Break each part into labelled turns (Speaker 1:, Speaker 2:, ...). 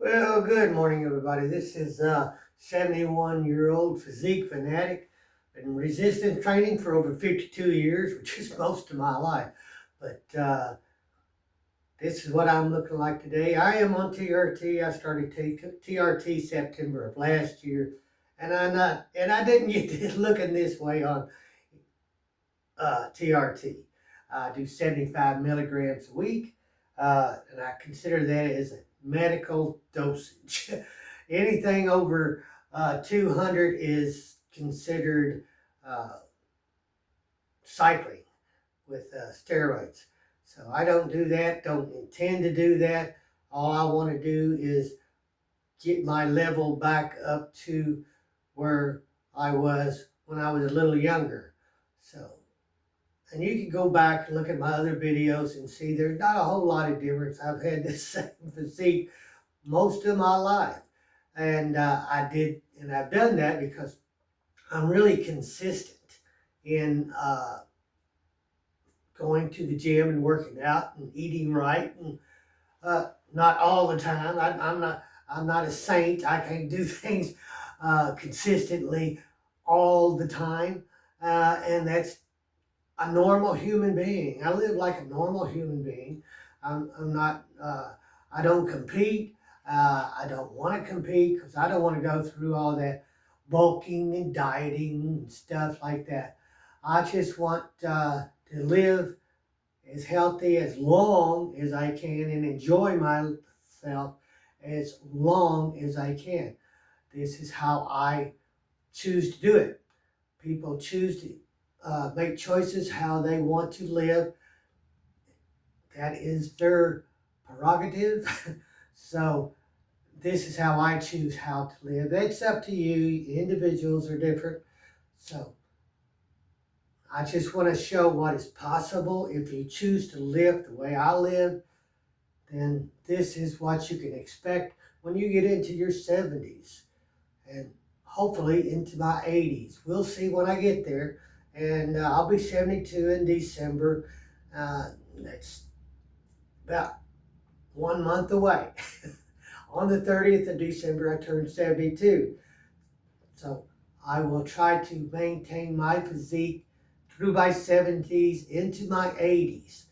Speaker 1: Well, good morning, everybody. This is 71-year-old Physique Fanatic. Been resistance training for over 52 years, which is most of my life. But this is what I'm looking like today. I am on TRT. I started TRT September of last year, and I didn't get this looking this way on TRT. I do 75 milligrams a week, and I consider that as a medical dosage. Anything over 200 is considered uh, cycling with steroids. So I don't do that, don't intend to do that. All I want to do is get my level back up to where I was when I was a little younger. So, and you can go back and look at my other videos and see there's not a whole lot of difference. I've had the same physique most of my life. And I've done that because I'm really consistent in going to the gym and working out and eating right, and not all the time. I'm not a saint. I can't do things consistently all the time, and that's a normal human being. I live like a normal human being. I'm not. I don't compete. I don't want to compete because I don't want to go through all that bulking and dieting and stuff like that. I just want to live as healthy as long as I can and enjoy myself as long as I can. This is how I choose to do it. People choose to make choices how they want to live. That is their prerogative. So this is how I choose how to live. It's up to you. Individuals are different. So I just want to show what is possible. If you choose to live the way I live, then this is what you can expect when you get into your 70s and hopefully into my 80s. We'll see when I get there. And I'll be 72 in December. That's about 1 month away. On the 30th of December, I turned 72. So I will try to maintain my physique through my 70s into my 80s.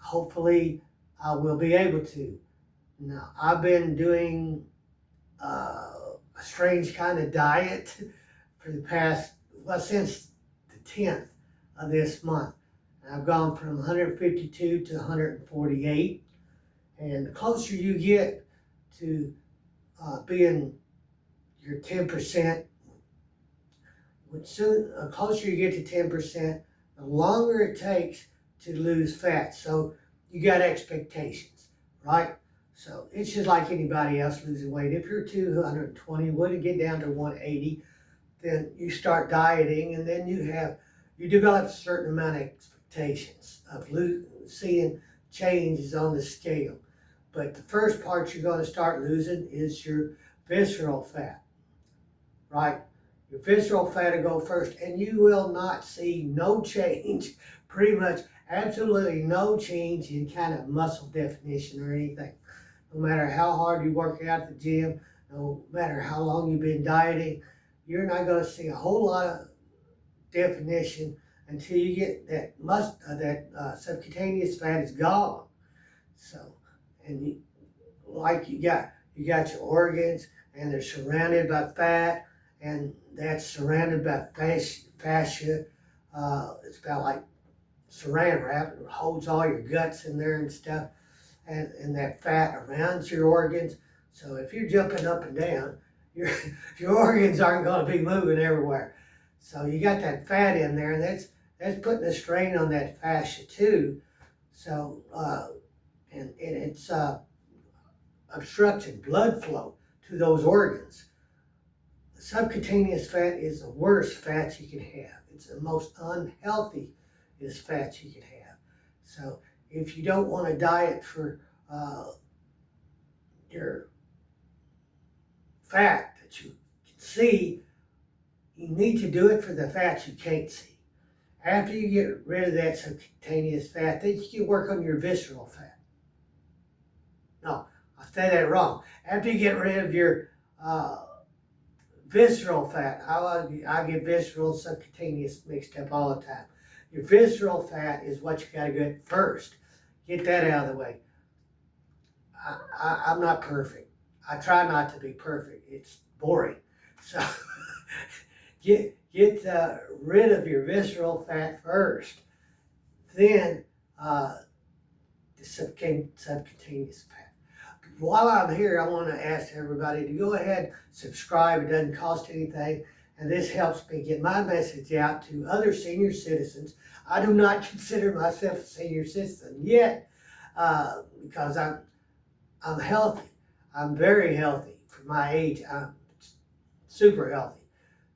Speaker 1: Hopefully, I will be able to. Now, I've been doing a strange kind of diet for the past, well, since the 10th of this month. I've gone from 152 to 148. And the closer you get to being your 10%, the closer you get to 10%, the longer it takes to lose fat. So you got expectations, right? So it's just like anybody else losing weight. If you're 220, want to get down to 180, then you start dieting, and then you develop a certain amount of expectations of seeing changes on the scale. But the first part you're going to start losing is your visceral fat, right? Your visceral fat will go first, and you will not see no change, pretty much absolutely no change in kind of muscle definition or anything. No matter how hard you work out at the gym, no matter how long you've been dieting, you're not going to see a whole lot of definition until you get that subcutaneous fat is gone. So, and you got your organs, and they're surrounded by fat, and that's surrounded by fascia. It's about like saran wrap. It holds all your guts in there and stuff, and that fat around your organs. So if you're jumping up and down, your your organs aren't going to be moving everywhere. So you got that fat in there, and that's putting a strain on that fascia too. So and it's obstructing blood flow to those organs. Subcutaneous fat is the worst fat you can have. It's the most unhealthy fat you can have. So if you don't want to diet for your fat that you can see, you need to do it for the fat you can't see. After you get rid of that subcutaneous fat, then you can work on your visceral fat. No, I say that wrong. After you get rid of your visceral fat, I get visceral, subcutaneous mixed up all the time. Your visceral fat is what you got to get first. Get that out of the way. I'm not perfect. I try not to be perfect. It's boring. So get rid of your visceral fat first. Then the subcutaneous fat. While I'm here, I want to ask everybody to go ahead, subscribe. It doesn't cost anything. And this helps me get my message out to other senior citizens. I do not consider myself a senior citizen yet because I'm healthy. I'm very healthy for my age. I'm super healthy.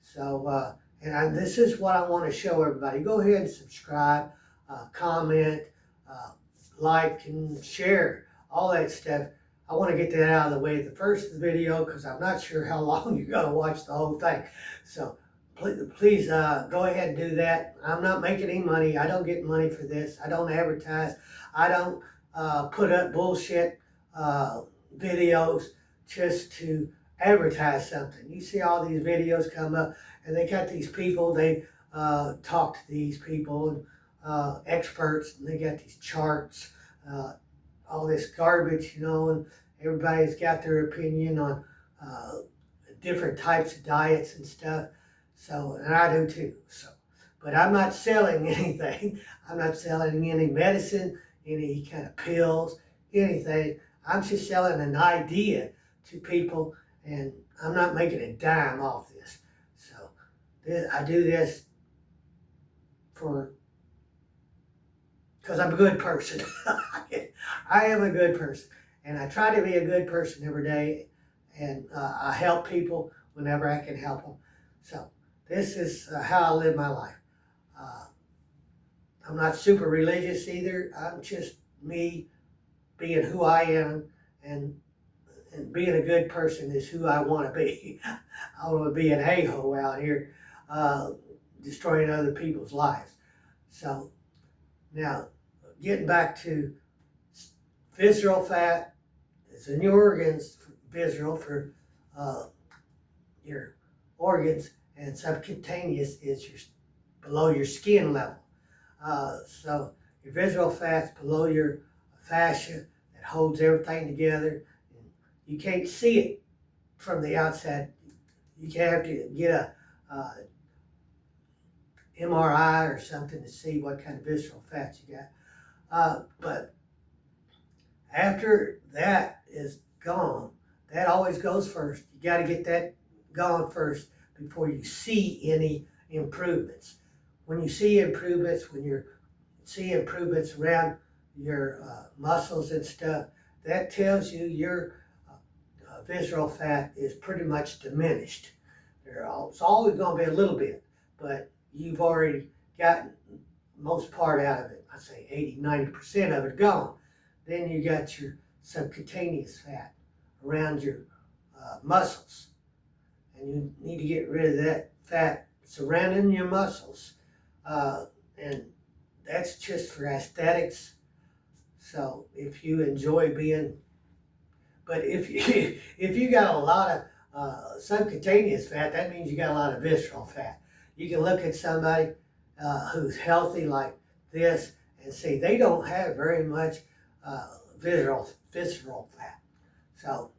Speaker 1: So, this is what I want to show everybody. Go ahead and subscribe, comment, like, and share, all that stuff. I want to get that out of the way at the first video because I'm not sure how long you're going to watch the whole thing. So please go ahead and do that. I'm not making any money. I don't get money for this. I don't advertise. I don't put up bullshit videos just to advertise something. You see all these videos come up and they got these people, they talk to these people, and experts, and they got these charts, all this garbage, and everybody's got their opinion on different types of diets and stuff. So, and I do too. So, but I'm not selling anything. I'm not selling any medicine, any kind of pills, anything. I'm just selling an idea to people, and I'm not making a dime off this. So, I do this because I'm a good person. I am a good person, and I try to be a good person every day, and I help people whenever I can help them. So this is how I live my life. I'm not super religious either. I'm just me being who I am, and being a good person is who I want to be. I want to be an a-hole out here destroying other people's lives. So now, getting back to visceral fat, it's in your organs. Visceral for your organs, and subcutaneous is below your skin level. So your visceral fat's below your fascia that holds everything together. You can't see it from the outside. You have to get a MRI or something to see what kind of visceral fat you got. But after that is gone, that always goes first. You got to get that gone first before you see any improvements. When you see improvements, when you see improvements around your muscles and stuff, that tells you your visceral fat is pretty much diminished. It's always going to be a little bit, but you've already gotten most part out of it. I say 80-90% of it gone. Then you got your subcutaneous fat around your muscles, and you need to get rid of that fat surrounding your muscles, and that's just for aesthetics. So if you enjoy being, but if you got a lot of subcutaneous fat, that means you got a lot of visceral fat. You can look at somebody who's healthy like this and see they don't have very much visceral fat. So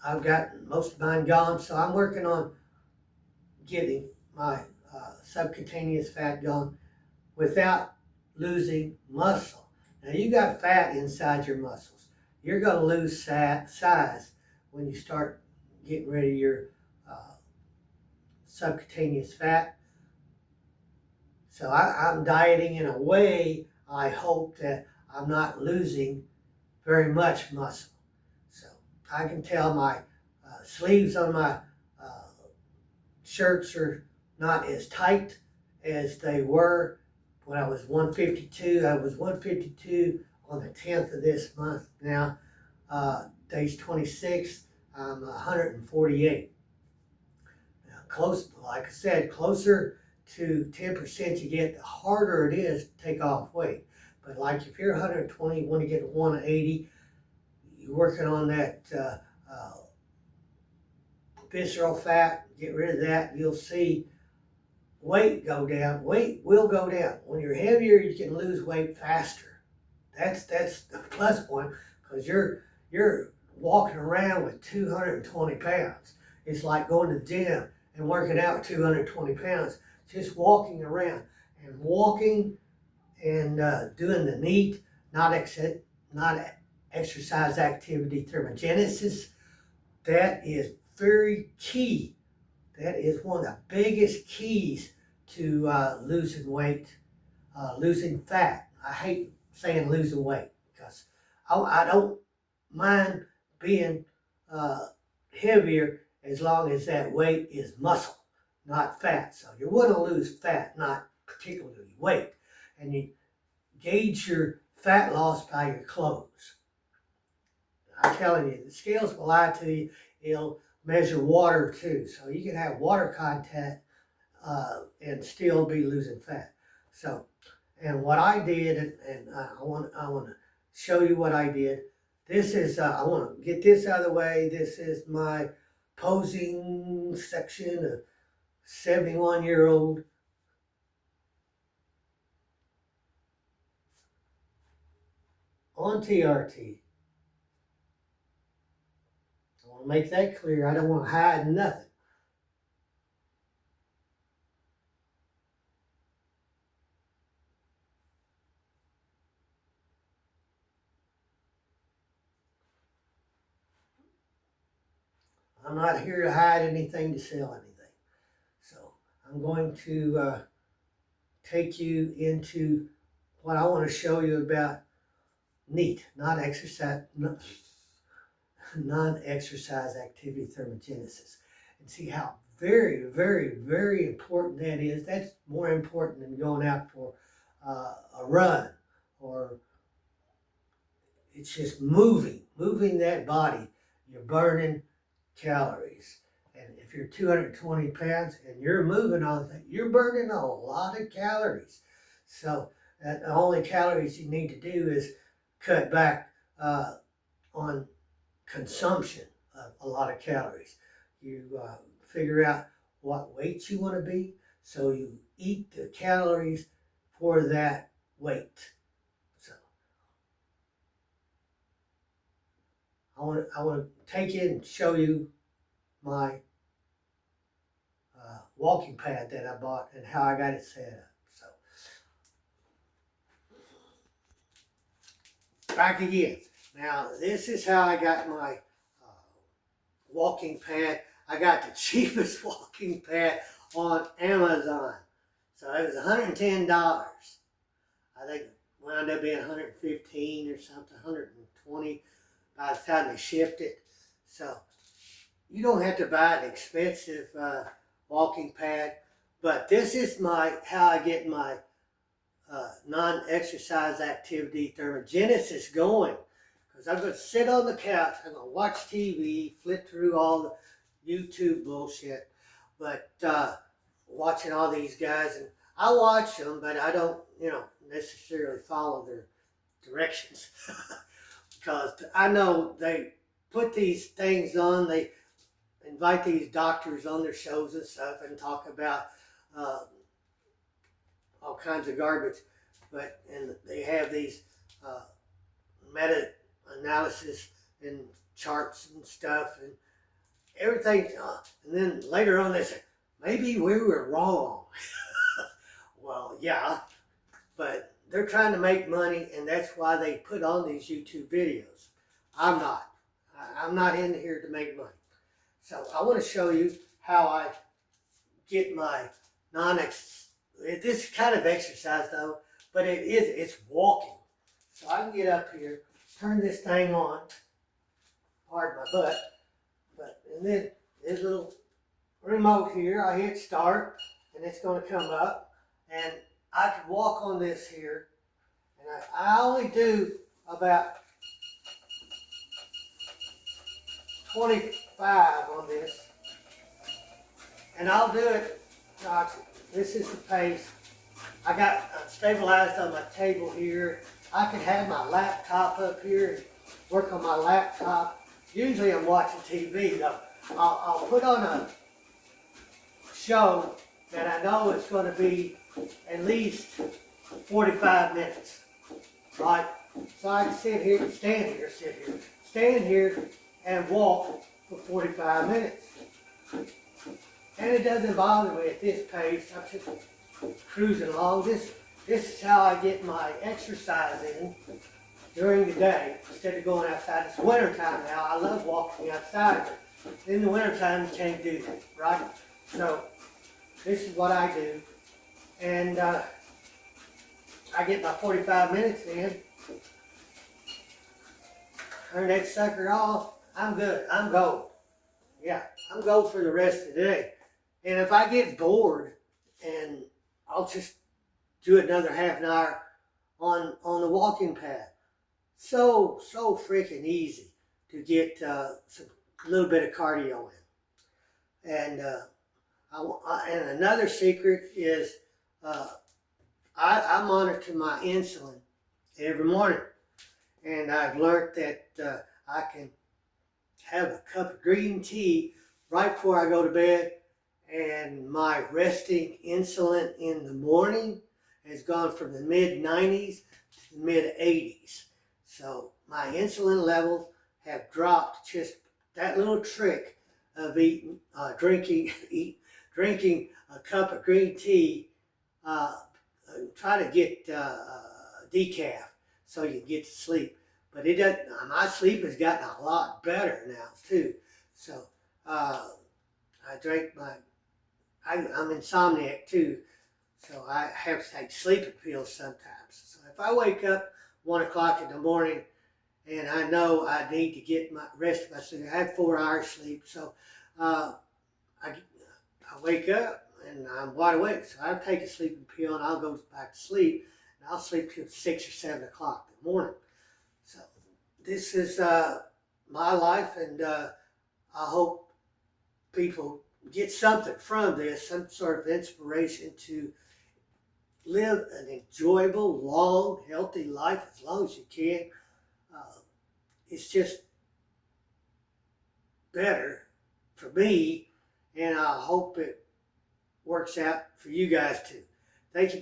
Speaker 1: I've got most of mine gone, so I'm working on getting my subcutaneous fat gone without losing muscle. Now you got fat inside your muscles. You're going to lose size when you start getting rid of your subcutaneous fat. So I'm dieting in a way, I hope that I'm not losing very much muscle. So I can tell my sleeves on my shirts are not as tight as they were when I was 152. I was 152 on the 10th of this month. Now, day's 26, I'm 148. Now, close, like I said, closer to 10% you get, the harder it is to take off weight. But like if you're 120, you want to get to 180, you're working on that visceral fat, get rid of that, you'll see weight go down. Weight will go down. When you're heavier, you can lose weight faster. That's the plus point, because you're walking around with 220 pounds. It's like going to the gym and working out with 220 pounds. Just walking around and walking and doing the NEAT, not exercise activity thermogenesis. That is very key. That is one of the biggest keys to losing weight, losing fat. I hate saying losing weight because I don't mind being heavier as long as that weight is muscle, not fat. So you want to lose fat, not particularly weight. And you gauge your fat loss by your clothes. I'm telling you, the scales will lie to you. It'll measure water too. So you can have water contact and still be losing fat. So, and what I did, and I want to show you what I did. This is, I want to get this out of the way. This is my posing section of 71-year-old on TRT. I want to make that clear. I don't want to hide nothing. I'm not here to hide anything, to sell anything. So I'm going to take you into what I want to show you about NEAT, non-exercise activity thermogenesis, and see how very, very, very important that is. That's more important than going out for a run, or it's just moving that body. You're burning calories. And if you're 220 pounds and you're moving all the time, you're burning a lot of calories. So the only calories you need to do is cut back on consumption of a lot of calories. You figure out what weight you want to be, so you eat the calories for that weight. So I want to take it and show you my walking pad that I bought and how I got it set up. So back again. Now this is how I got my walking pad. I got the cheapest walking pad on Amazon. So it was $110. I think it wound up being $115 or something, $120 by the time they shipped it. So you don't have to buy an expensive walking pad, but this is how I get my non-exercise activity thermogenesis going. Because I'm going to sit on the couch, I'm going to watch TV, flip through all the YouTube bullshit, but watching all these guys, and I watch them, but I don't, necessarily follow their directions. Because I know they put these things on, they invite these doctors on their shows and stuff and talk about all kinds of garbage, and they have these meta-analysis and charts and stuff and everything, and then later on they say, maybe we were wrong. Well, yeah, but they're trying to make money, and that's why they put on these YouTube videos. I'm not. I'm not in here to make money. So I want to show you how I get my this is kind of exercise though, but it's walking. So I can get up here, turn this thing on, pardon my butt, and then this little remote here, I hit start, and it's going to come up, and I can walk on this here, and I only do about 25 on this, and I'll do it. This is the pace. I got stabilized on my table here. I could have my laptop up here and work on my laptop. Usually I'm watching TV though. I'll put on a show that I know it's going to be at least 45 minutes, right? So I can stand here, and walk for 45 minutes. And it doesn't bother me at this pace. I'm just cruising along. This is how I get my exercise in during the day instead of going outside. It's winter time now. I love walking outside. In the winter time, you can't do that, right? So this is what I do. And I get my 45 minutes in. Turn that sucker off. I'm good. I'm gold. Yeah, I'm gold for the rest of the day. And if I get bored, and I'll just do another half an hour on the walking path. So freaking easy to get a little bit of cardio in. And and another secret is I monitor my insulin every morning. And I've learned that I can have a cup of green tea right before I go to bed, and my resting insulin in the morning has gone from the mid-90s to the mid-80s. So my insulin levels have dropped. Just that little trick of drinking a cup of green tea. Try to get decaf so you get to sleep. But it doesn't. My sleep has gotten a lot better now too. So I drink my. I'm insomniac too, so I have to take sleeping pills sometimes. So if I wake up 1 o'clock in the morning and I know I need to get my rest of my sleep, I have 4 hours sleep. So I wake up and I'm wide awake. So I take a sleeping pill and I'll go back to sleep, and I'll sleep till 6 or 7 o'clock in the morning. So this is my life, and I hope people get something from this, some sort of inspiration to live an enjoyable, long, healthy life as long as you can. It's just better for me, and I hope it works out for you guys too. Thank you.